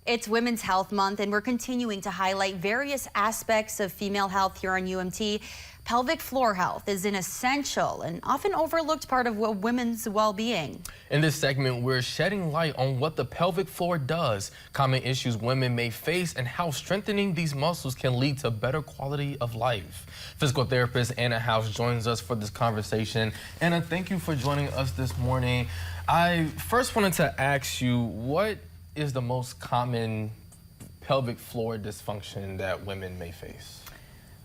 It's Women's Health Month, and we're continuing to highlight various aspects of female health here on UMT. Pelvic floor health is an essential and often overlooked part of women's well-being. In this segment, we're shedding light on what the pelvic floor does, common issues women may face, and how strengthening these muscles can lead to better quality of life. Physical therapist Anna House joins us for this conversation. Anna, thank you for joining us this morning. I first wanted to ask you, what is the most common pelvic floor dysfunction that women may face?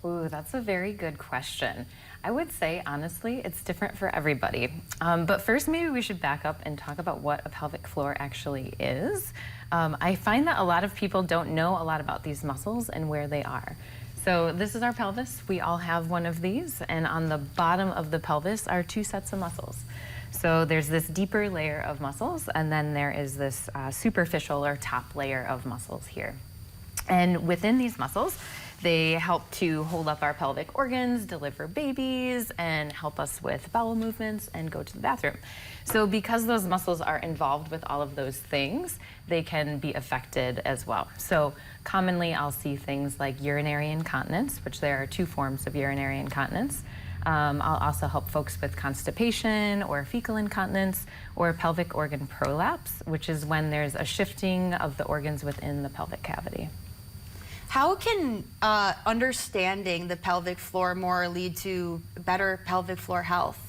Ooh, that's a very good question. I would say, honestly, it's different for everybody. But first, maybe we should back up and talk about what a pelvic floor actually is. I find that a lot of people don't know a lot about these muscles and where they are. So this is our pelvis. We all have one of these, and on the bottom of the pelvis are two sets of muscles. So there's this deeper layer of muscles, and then there is this superficial or top layer of muscles here. And within these muscles, they help to hold up our pelvic organs, deliver babies, and help us with bowel movements and go to the bathroom. So because those muscles are involved with all of those things, they can be affected as well. So commonly I'll see things like urinary incontinence, which there are two forms of urinary incontinence. I'll also help folks with constipation or fecal incontinence or pelvic organ prolapse, which is when there's a shifting of the organs within the pelvic cavity. How can understanding the pelvic floor more lead to better pelvic floor health?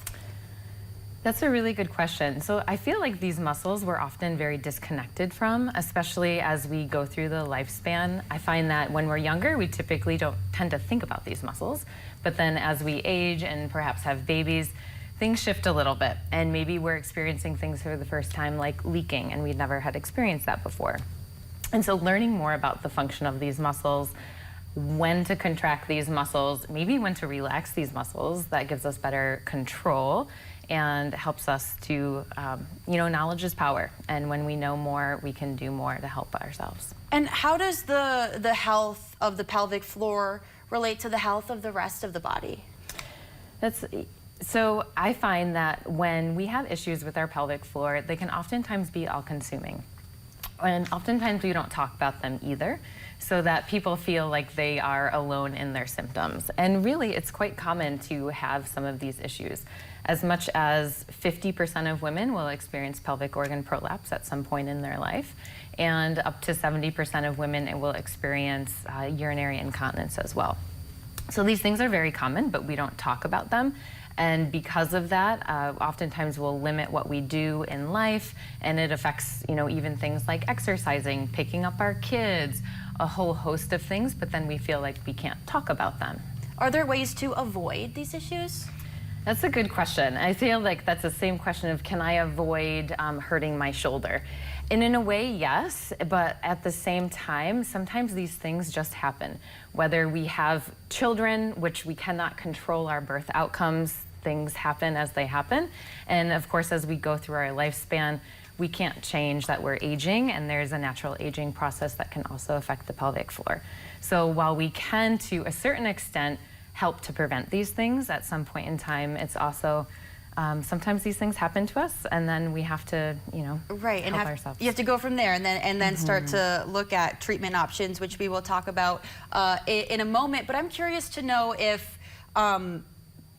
That's a really good question. So I feel like these muscles we're often very disconnected from, especially as we go through the lifespan. I find that when we're younger, we typically don't tend to think about these muscles. But then as we age and perhaps have babies, things shift a little bit. And maybe we're experiencing things for the first time like leaking, and we never had experienced that before. And so learning more about the function of these muscles, when to contract these muscles, maybe when to relax these muscles, that gives us better control and helps us to, knowledge is power. And when we know more, we can do more to help ourselves. And how does the health of the pelvic floor relate to the health of the rest of the body? So I find that when we have issues with our pelvic floor, they can oftentimes be all-consuming. And oftentimes we don't talk about them either, so that people feel like they are alone in their symptoms. And really, it's quite common to have some of these issues. As much as 50% of women will experience pelvic organ prolapse at some point in their life, and up to 70% of women will experience urinary incontinence as well. So these things are very common, but we don't talk about them. And because of that, oftentimes we'll limit what we do in life, and it affects, even things like exercising, picking up our kids, a whole host of things, but then we feel like we can't talk about them. Are there ways to avoid these issues? That's a good question. I feel like that's the same question of, can I avoid hurting my shoulder? And in a way, yes, but at the same time, sometimes these things just happen. Whether we have children, which we cannot control our birth outcomes, things happen as they happen. And of course, as we go through our lifespan, we can't change that we're aging, and there's a natural aging process that can also affect the pelvic floor. So while we can, to a certain extent, help to prevent these things, at some point in time, it's also sometimes these things happen to us, and then we have to, right, and help ourselves. You have to go from there, and then start to look at treatment options, which we will talk about in a moment. But I'm curious to know if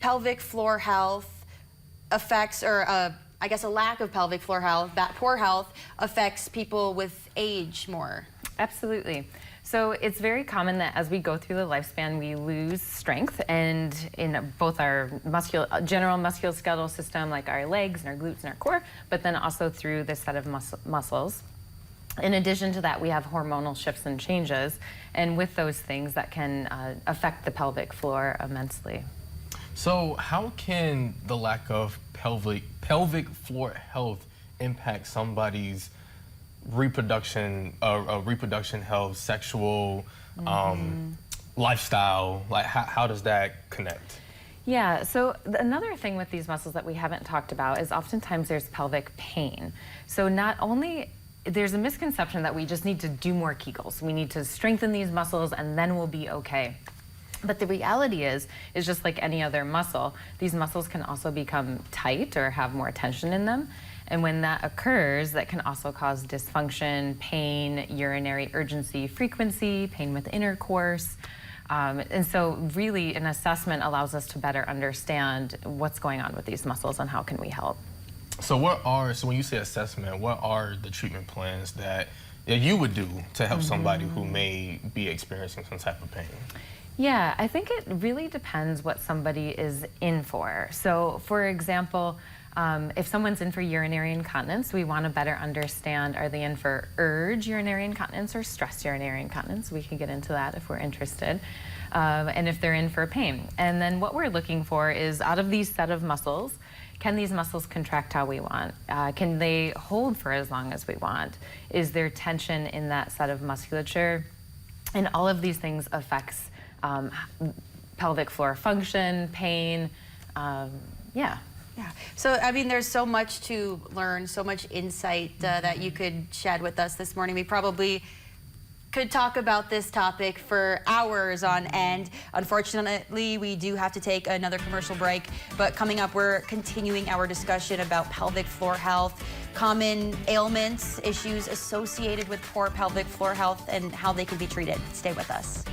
pelvic floor health affects, or I guess a lack of pelvic floor health, that poor health affects people with age more. Absolutely. So it's very common that as we go through the lifespan, we lose strength, and in both our general musculoskeletal system, like our legs and our glutes and our core, but then also through this set of muscles. In addition to that, we have hormonal shifts and changes, and with those things that can affect the pelvic floor immensely. So how can the lack of pelvic floor health impact somebody's reproduction health, sexual lifestyle? Like, how does that connect? Yeah, so another thing with these muscles that we haven't talked about is oftentimes there's pelvic pain. So not only there's a misconception that we just need to do more Kegels, we need to strengthen these muscles and then we'll be okay. But the reality is just like any other muscle, these muscles can also become tight or have more tension in them. And when that occurs, that can also cause dysfunction, pain, urinary urgency, frequency, pain with intercourse. And so really an assessment allows us to better understand what's going on with these muscles and how can we help. So when you say assessment, what are the treatment plans that you would do to help somebody who may be experiencing some type of pain? Yeah, I think it really depends what somebody is in for. So for example, if someone's in for urinary incontinence, we want to better understand, are they in for urge urinary incontinence or stress urinary incontinence? We can get into that if we're interested. And if they're in for pain. And then what we're looking for is, out of these set of muscles, can these muscles contract how we want? Can they hold for as long as we want? Is there tension in that set of musculature? And all of these things affects pelvic floor function, pain, yeah. Yeah. So, I mean, there's so much to learn, so much insight that you could shed with us this morning. We probably could talk about this topic for hours on end. Unfortunately, we do have to take another commercial break, but coming up, we're continuing our discussion about pelvic floor health, common ailments, issues associated with poor pelvic floor health, and how they can be treated. Stay with us.